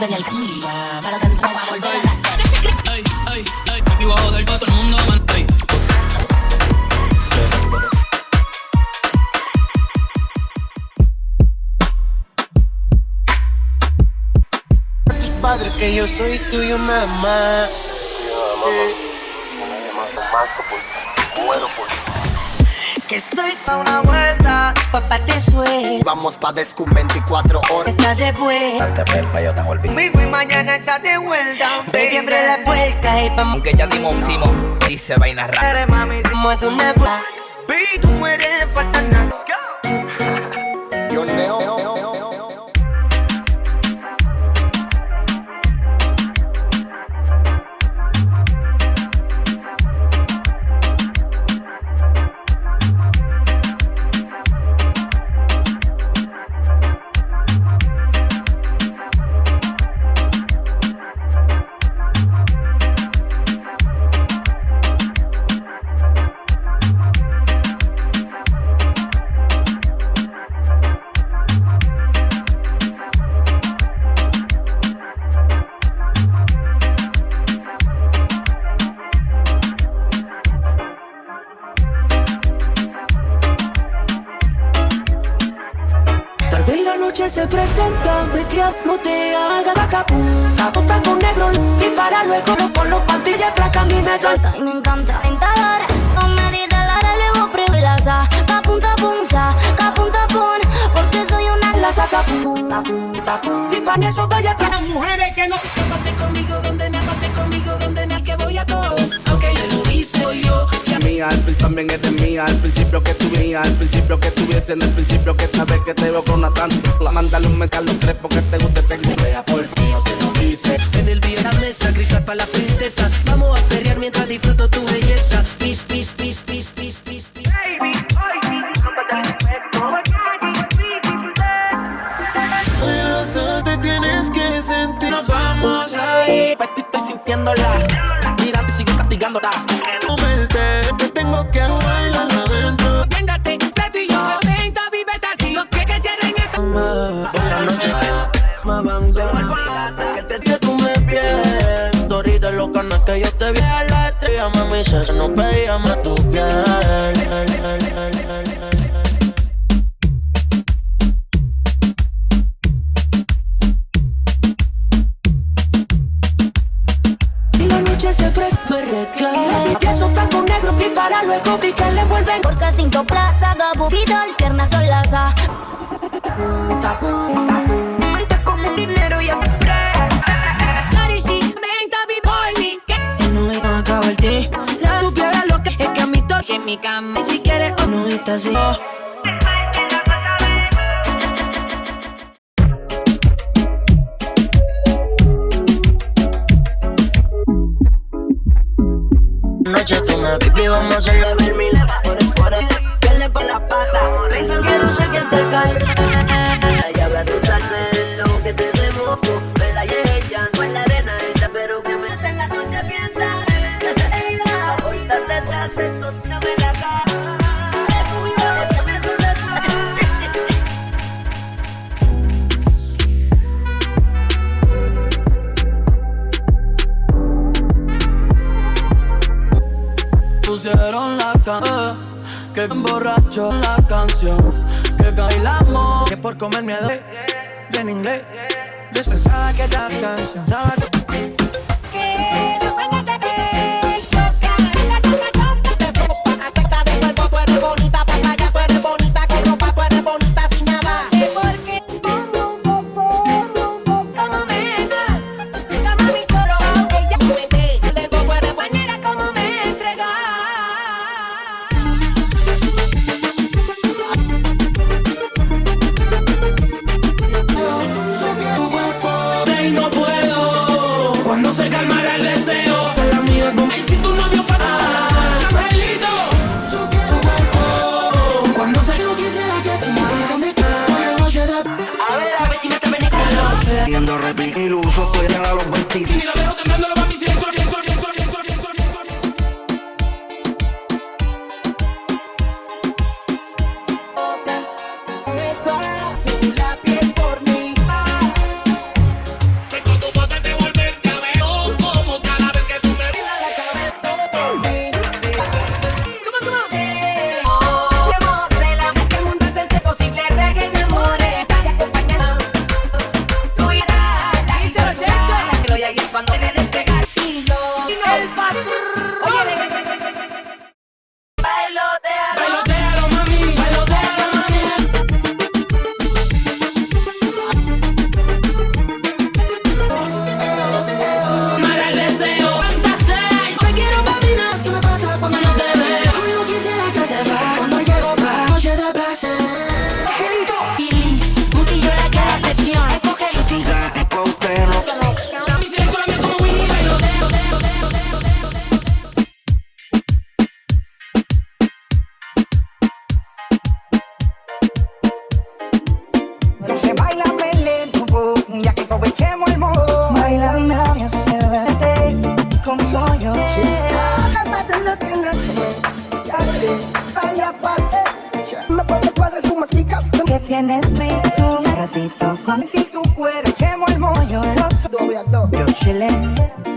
en el día. Para dentro va a volver a hacer. Ey, ey, ey, papi, voy a joder pa' todo el mundo, man. Ey. Padre, que yo soy tuyo, mamá. Que soy pa' una vuelta, papá te suelta. Vamos pa' Descum 24 horas. Está de vuelta. Darte felpa, yo tengo el beat. Conmigo y mañana está de vuelta. Baby, abre la puerta y vamos. Aunque ya dimos dice vaina rara. Eres mami, si Muerde una puerta. baby, tú mueres, falta nada. Let's go. Yo neo. Se presenta, bestia, no te hagas sacapum. Apunta con negro y para luego con los pantillas atrás camina suelta. Y me encanta tentadora, no me dice Lara, luego privilegia. Capunta punza, capunta pun, porque soy una La sacapum, tapum, y para eso vaya atrás. Las mujeres que no pate conmigo donde nada que voy a todo. Aunque ella lo dice soy yo. Mía, al principio también eres mía. Al principio que tuve mía, al principio que tuviese, en el principio que esta vez que te veo con una tanto. Mándale un mes a los tres porque te guste, tengo idea por ti, o se lo dice. En el billo de la mesa, cristal para la princesa. Vamos a perrear mientras disfruto tu belleza. Pis, pis, pis, pis, pis, pis, pis. Hoy las te tienes que sentir. Nos vamos a ir. Estoy sintiéndola. Mira, te sigo castigándola. Que tengo que bailar adentro. Véndate, Beto y yo. 30 vivetas y los que cierren esta. Por la noche me van que tú me pierdes. Dorita lo ganas que yo te vi a la estrella. Mami, se no pedía más tu piel. La noche se presta, me reclama. Y eso está con negro y para luego que le vuelven. Porque cinco plaza, gabo, vidal, piernas solaza. Cuenta como dinero y Cari, sí, 30 por mí. y no iba a acabar ti. Tú pierdas lo que es que a mí toque en mi cama. Y si quieres o no estás así. Noche tú me pipi, vamos a hacerlo ver mil por el que le pa' la pata. Piensan que no sé quién te cae. Ella habla tu salsa, lo que te democo. Me la llanto en la arena ella, pero que me hace en la noche piensa. Ahorita te haces, esto no me la caga. Es tuyo, es que me suena. Pusieron la canción, que emborrachó la canción, que bailamos. Que por comer miedo en inglés. Pensaba que esta canción pensaba que Quiero cuando te veo Tú eres bonita, papaya, tú eres bonita, con ropa, tú eres bonita sin nada. porque como me das, como mi choro, ella manera como me entregas. Y no puedo. un pollo. Vaya pase, me puedo cuadrar su más picas. ¿Qué tienes tú? Un ratito con tu cuero, quemo el mollo. Yo chile.